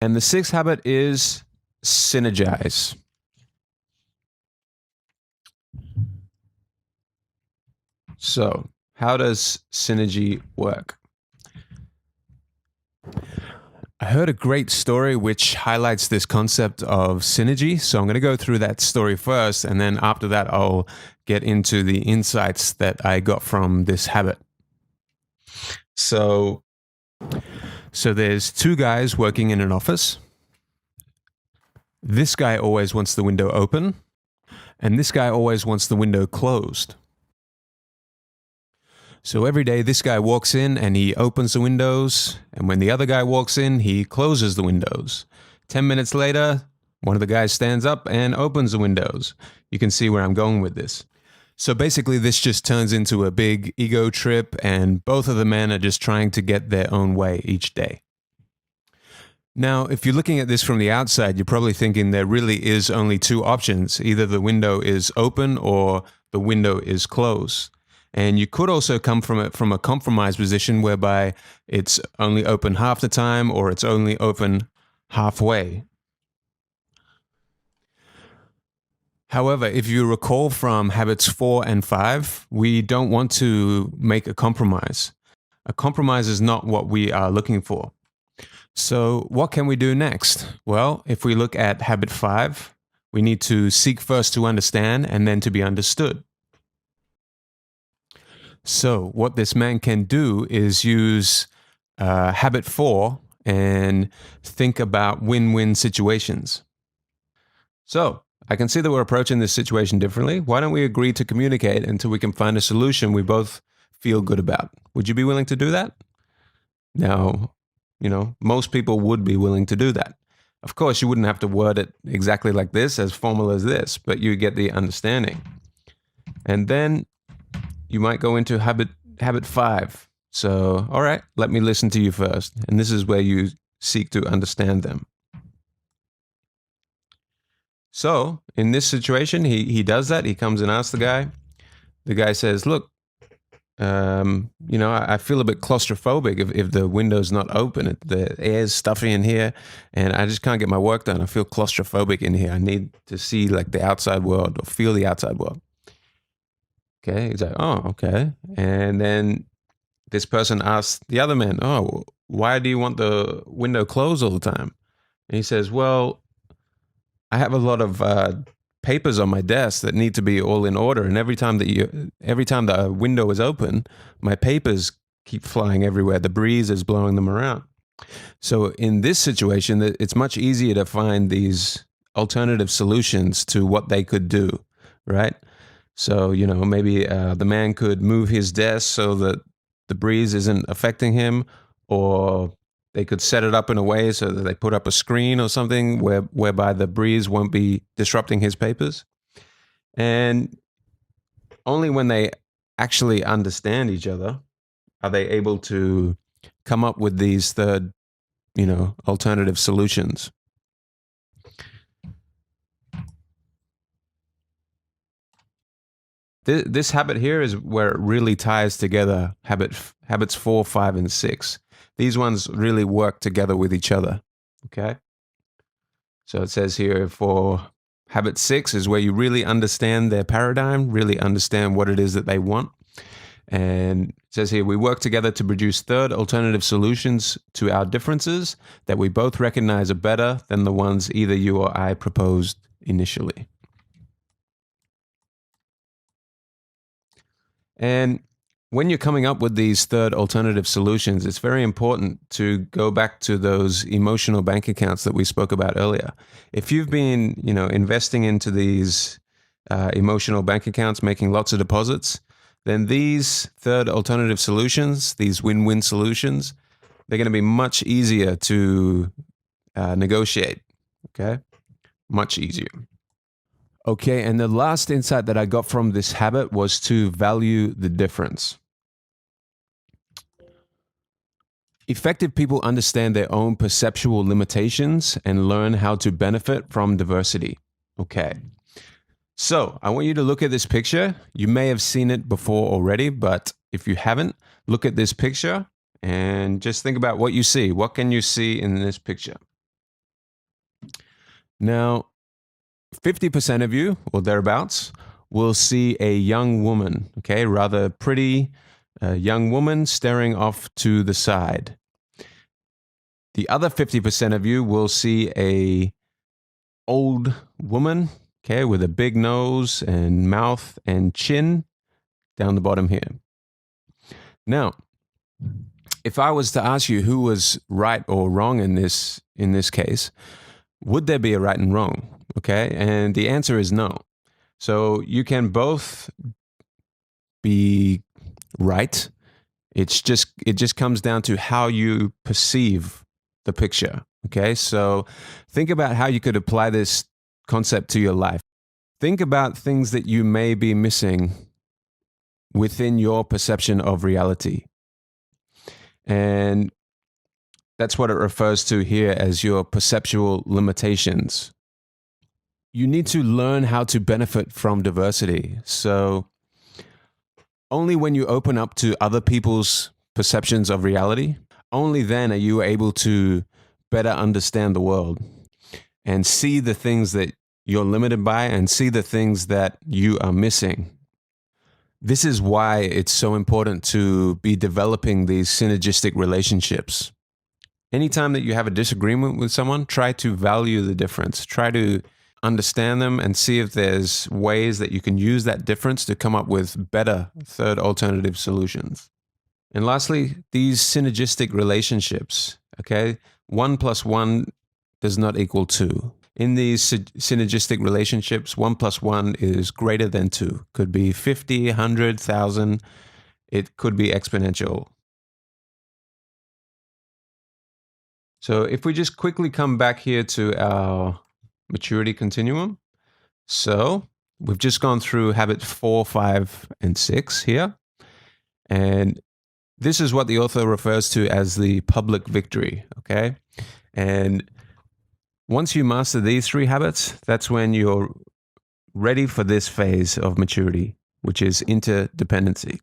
And the sixth habit is synergize. So, how does synergy work? I heard a great story which highlights this concept of synergy. So I'm going to go through that story first, and then after that, I'll get into the insights that I got from this habit. So there's two guys working in an office. This guy always wants the window open, and this guy always wants the window closed. So every day, this guy walks in and he opens the windows, and when the other guy walks in, he closes the windows. 10 minutes later, one of the guys stands up and opens the windows. You can see where I'm going with this. So basically, this just turns into a big ego trip, and both of the men are just trying to get their own way each day. Now, if you're looking at this from the outside, you're probably thinking there really is only two options. Either the window is open or the window is closed. And you could also come from it from a compromise position whereby it's only open half the time or it's only open halfway. However, if you recall from habits 4 and 5, we don't want to make a compromise. A compromise is not what we are looking for. So what can we do next? Well, if we look at habit 5, we need to seek first to understand and then to be understood. So what this man can do is use habit 4 and think about win-win situations. So I can see that we're approaching this situation differently. Why don't we agree to communicate until we can find a solution we both feel good about? Would you be willing to do that? Now, most people would be willing to do that. Of course, you wouldn't have to word it exactly like this, as formal as this, but you get the understanding. And then you might go into habit 5. So, all right, let me listen to you first. And this is where you seek to understand them. So in this situation, he does that. He comes and asks the guy. The guy says, look, I feel a bit claustrophobic if the window's not open. The air's stuffy in here and I just can't get my work done. I feel claustrophobic in here. I need to see like the outside world or feel the outside world. Okay, he's like, oh, okay. And then this person asks the other man, oh, why do you want the window closed all the time? And he says, well, I have a lot of papers on my desk that need to be all in order. And every time the window is open, my papers keep flying everywhere. The breeze is blowing them around. So in this situation, it's much easier to find these alternative solutions to what they could do, right? So, maybe the man could move his desk so that the breeze isn't affecting him, or they could set it up in a way so that they put up a screen or something whereby the breeze won't be disrupting his papers. And only when they actually understand each other are they able to come up with these third, alternative solutions. This habit here is where it really ties together habits 4, 5, and 6. These ones really work together with each other, okay? So it says here for habit 6 is where you really understand their paradigm, really understand what it is that they want. And it says here, we work together to produce third alternative solutions to our differences that we both recognize are better than the ones either you or I proposed initially. And when you're coming up with these third alternative solutions, it's very important to go back to those emotional bank accounts that we spoke about earlier. If you've been, investing into these emotional bank accounts, making lots of deposits, then these third alternative solutions, these win-win solutions, they're going to be much easier to negotiate, okay? Much easier. Okay, and the last insight that I got from this habit was to value the difference. Effective people understand their own perceptual limitations and learn how to benefit from diversity. Okay, so I want you to look at this picture. You may have seen it before already, but if you haven't, look at this picture and just think about what you see. What can you see in this picture? Now, 50% of you, or thereabouts, will see a young woman, okay, rather pretty young woman staring off to the side. The other 50% of you will see a old woman, okay, with a big nose and mouth and chin down the bottom here. Now, if I was to ask you who was right or wrong in this case, would there be a right and wrong? Okay, and the answer is no. So you can both be right. It just comes down to how you perceive the picture. Okay, so think about how you could apply this concept to your life. Think about things that you may be missing within your perception of reality. And that's what it refers to here as your perceptual limitations. You need to learn how to benefit from diversity. So only when you open up to other people's perceptions of reality, only then are you able to better understand the world and see the things that you're limited by and see the things that you are missing. This is why it's so important to be developing these synergistic relationships. Anytime that you have a disagreement with someone, try to value the difference. Try to understand them and see if there's ways that you can use that difference to come up with better third alternative solutions. And lastly, these synergistic relationships, okay? 1 + 1 does not equal 2. In these synergistic relationships, 1 + 1 is greater than 2. Could be 50, 100, 1,000. It could be exponential. So if we just quickly come back here to our maturity continuum. So we've just gone through habits 4, 5, and 6 here. And this is what the author refers to as the public victory, okay? And once you master these 3 habits, that's when you're ready for this phase of maturity, which is interdependency.